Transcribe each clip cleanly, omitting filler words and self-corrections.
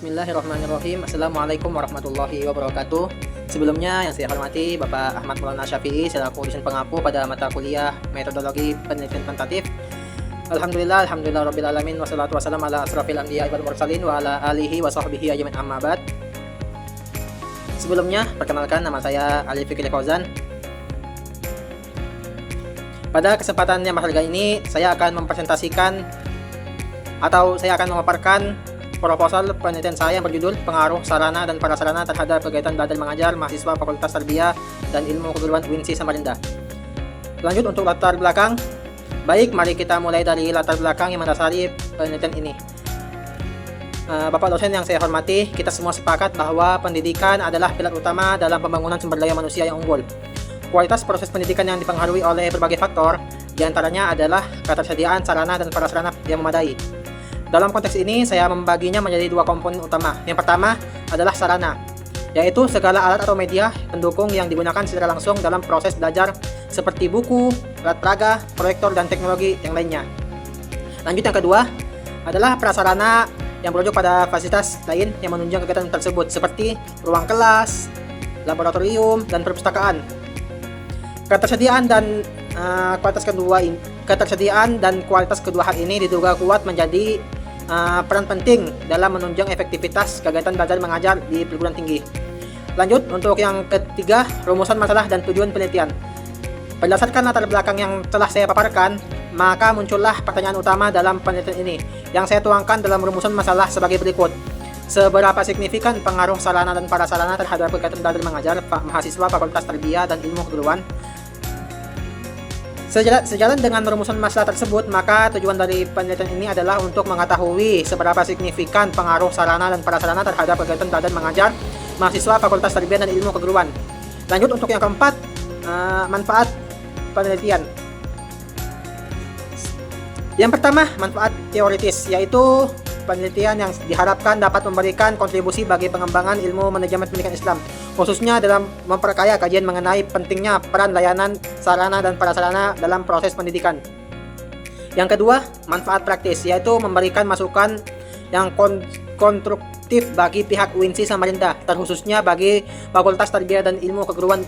Bismillahirrahmanirrahim. Assalamualaikum warahmatullahi wabarakatuh. Sebelumnya yang saya hormati Bapak Ahmad Maulana Syafi'i selaku dosen pengampu pada mata kuliah Metodologi Penelitian Kuantitatif. Alhamdulillah rabbil alamin wassalatu wassalamu ala asrofil anbiya wal mursalin wa ala alihi wa sahbihi ajmain amma ba'd. Sebelumnya perkenalkan, nama saya Ali Fikri Fauzan. Pada kesempatan yang berharga ini saya akan mempresentasikan atau saya akan memaparkan proposal penelitian saya yang berjudul Pengaruh Sarana dan Prasarana terhadap kegiatan belajar mengajar mahasiswa Fakultas Tarbiyah dan Ilmu Keguruan UINSI Samarinda. Lanjut untuk latar belakang. Baik, mari kita mulai dari latar belakang yang mendasari penelitian ini. Bapak dosen yang saya hormati, kita semua sepakat bahwa pendidikan adalah pilar utama dalam pembangunan sumber daya manusia yang unggul. Kualitas proses pendidikan yang dipengaruhi oleh berbagai faktor, diantaranya adalah ketersediaan sarana dan prasarana yang memadai. Dalam konteks ini, saya membaginya menjadi dua komponen utama. Yang pertama adalah sarana, yaitu segala alat atau media pendukung yang digunakan secara langsung dalam proses belajar seperti buku, alat peraga, proyektor, dan teknologi yang lainnya. Lanjut, yang kedua adalah prasarana yang merujuk pada fasilitas lain yang menunjang kegiatan tersebut seperti ruang kelas, laboratorium, dan perpustakaan. Ketersediaan dan kualitas kedua hal ini diduga kuat menjadi peran penting dalam menunjang efektivitas kegiatan belajar mengajar di perguruan tinggi. Lanjut, untuk yang ketiga, rumusan masalah dan tujuan penelitian. Berdasarkan latar belakang yang telah saya paparkan, maka muncullah pertanyaan utama dalam penelitian ini yang saya tuangkan dalam rumusan masalah sebagai berikut. Seberapa signifikan pengaruh sarana dan prasarana terhadap kegiatan belajar mengajar mahasiswa Fakultas Tarbiyah dan Ilmu Keguruan? Sejalan dengan rumusan masalah tersebut, maka tujuan dari penelitian ini adalah untuk mengetahui seberapa signifikan pengaruh sarana dan prasarana terhadap kegiatan belajar mengajar mahasiswa Fakultas Tarbiyah dan Ilmu Keguruan. Lanjut, untuk yang keempat, manfaat penelitian. Yang pertama, manfaat teoritis, yaitu penelitian yang diharapkan dapat memberikan kontribusi bagi pengembangan ilmu manajemen pendidikan Islam, khususnya dalam memperkaya kajian mengenai pentingnya peran layanan sarana dan prasarana dalam proses pendidikan. Yang kedua, manfaat praktis, yaitu memberikan masukan yang konstruktif bagi pihak UINSI Samarinda, terkhususnya bagi Fakultas Tarbiyah dan Ilmu Keguruan,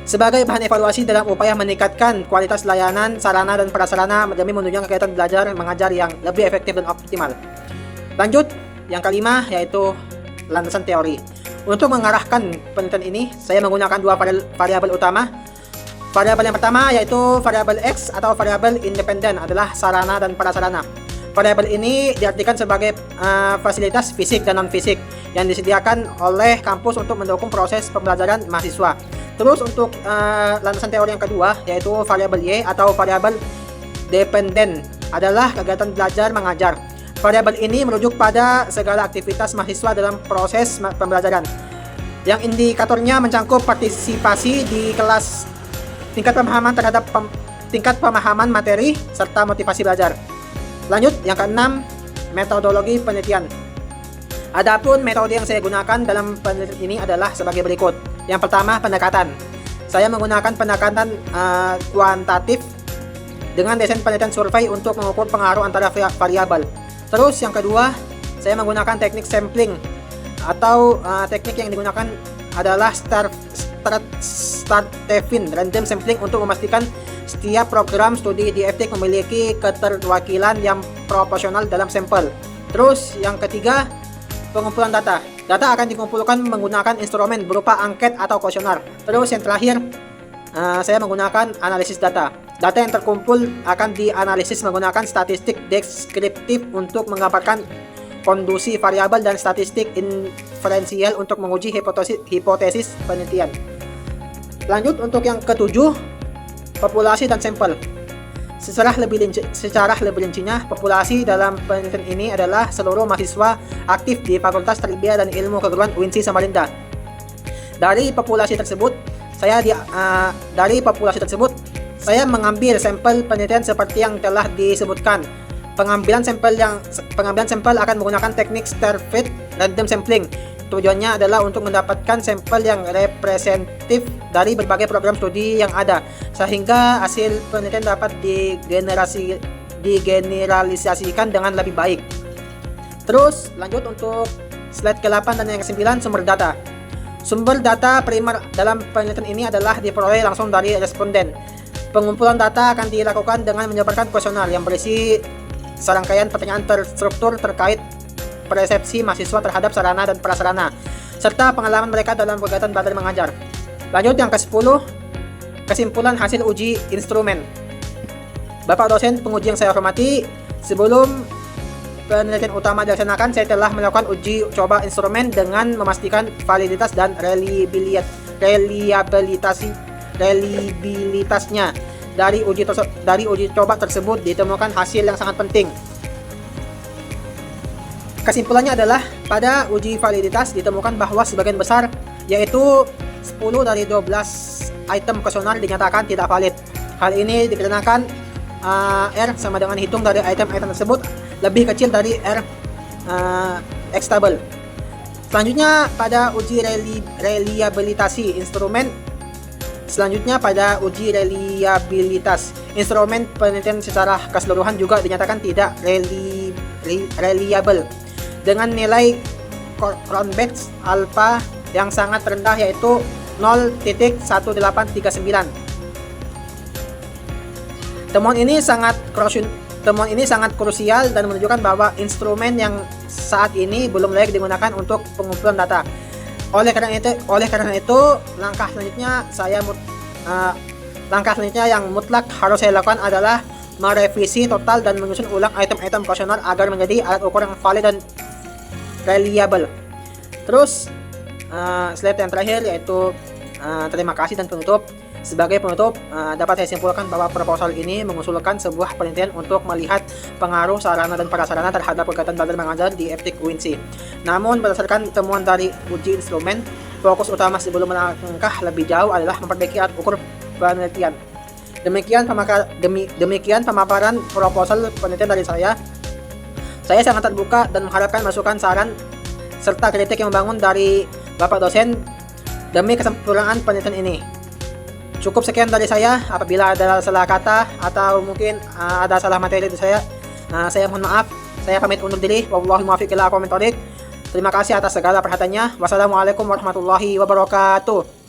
sebagai bahan evaluasi dalam upaya meningkatkan kualitas layanan sarana dan prasarana demi menunjang kegiatan belajar mengajar yang lebih efektif dan optimal. Lanjut, yang kelima, yaitu landasan teori. Untuk mengarahkan penelitian ini, saya menggunakan dua variabel utama. Variabel yang pertama yaitu variabel X atau variabel independen adalah sarana dan prasarana. Variabel ini diartikan sebagai fasilitas fisik dan non-fisik yang disediakan oleh kampus untuk mendukung proses pembelajaran mahasiswa. Terus untuk landasan teori yang kedua yaitu variabel Y atau variabel dependen adalah kegiatan belajar mengajar. Variabel ini merujuk pada segala aktivitas mahasiswa dalam proses pembelajaran, yang indikatornya mencakup partisipasi di kelas, tingkat pemahaman materi, serta motivasi belajar. Lanjut, yang keenam, metodologi penelitian. Adapun metode yang saya gunakan dalam penelitian ini adalah sebagai berikut. Yang pertama, pendekatan. Saya menggunakan pendekatan kuantitatif dengan desain penelitian survei untuk mengukur pengaruh antara variabel. Terus yang kedua, saya menggunakan teknik sampling atau teknik yang digunakan adalah Start-Tevin random sampling untuk memastikan setiap program studi didaktik memiliki keterwakilan yang proporsional dalam sampel. Terus yang ketiga, pengumpulan data. Data akan dikumpulkan menggunakan instrumen berupa angket atau kuesioner. Terus yang terakhir, saya menggunakan analisis data. Data yang terkumpul akan dianalisis menggunakan statistik deskriptif untuk menggambarkan kondisi variabel dan statistik inferensial untuk menguji hipotesis penelitian. Lanjut, untuk yang ketujuh, populasi dan sampel. Secara lebih rincinya, populasi dalam penelitian ini adalah seluruh mahasiswa aktif di Fakultas Tarbiyah dan Ilmu Keguruan UINSI Samarinda. Dari populasi tersebut, saya mengambil sampel penelitian seperti yang telah disebutkan. Pengambilan sampel akan menggunakan teknik Start-Tevin random sampling. Tujuannya adalah untuk mendapatkan sampel yang representatif dari berbagai program studi yang ada, sehingga hasil penelitian dapat digeneralisasikan dengan lebih baik. Terus lanjut untuk slide ke-8 dan yang ke-9, sumber data. Sumber data primer dalam penelitian ini adalah diperoleh langsung dari responden. Pengumpulan data akan dilakukan dengan menyebarkan kuesioner yang berisi serangkaian pertanyaan terstruktur terkait persepsi mahasiswa terhadap sarana dan prasarana, serta pengalaman mereka dalam kegiatan belajar mengajar. Lanjut yang ke-10, kesimpulan hasil uji instrumen. Bapak dosen penguji yang saya hormati, sebelum penelitian utama dilaksanakan, saya telah melakukan uji coba instrumen dengan memastikan validitas dan reliabilitasnya. Dari uji coba tersebut ditemukan hasil yang sangat penting. Kesimpulannya adalah pada uji validitas ditemukan bahwa sebagian besar, yaitu 10 dari 12 item kuesioner dinyatakan tidak valid. Hal ini dikarenakan R sama dengan hitung dari item-item tersebut lebih kecil dari R X-table. Selanjutnya pada uji reliabilitasi instrumen. Selanjutnya pada uji reliabilitas instrumen penelitian secara keseluruhan juga dinyatakan tidak reliable dengan nilai Cronbach's alpha yang sangat rendah, yaitu 0.1839. Temuan ini sangat krusial dan menunjukkan bahwa instrumen yang saat ini belum layak digunakan untuk pengumpulan data. Oleh karena itu, langkah selanjutnya yang mutlak harus saya lakukan adalah merevisi total dan menyusun ulang item-item kuesioner agar menjadi alat ukur yang valid dan reliable. Terus slide yang terakhir yaitu terima kasih dan penutup. Sebagai penutup, dapat saya simpulkan bahwa proposal ini mengusulkan sebuah penelitian untuk melihat pengaruh sarana dan prasarana terhadap kegiatan belajar mengajar di FTIK UINSI. Namun, berdasarkan temuan dari uji instrumen, fokus utama sebelum melangkah lebih jauh adalah memperbaiki alat ukur penelitian. Demikian pemaparan proposal penelitian dari saya. Saya sangat terbuka dan mengharapkan masukan, saran, serta kritik yang membangun dari Bapak dosen demi kesempurnaan penelitian ini. Cukup sekian dari saya. Apabila ada salah kata atau mungkin ada salah materi dari saya mohon maaf. Saya pamit undur diri. Wallahul muwaffiq ila aqwamit thoriq. Terima kasih atas segala perhatiannya. Wassalamualaikum warahmatullahi wabarakatuh.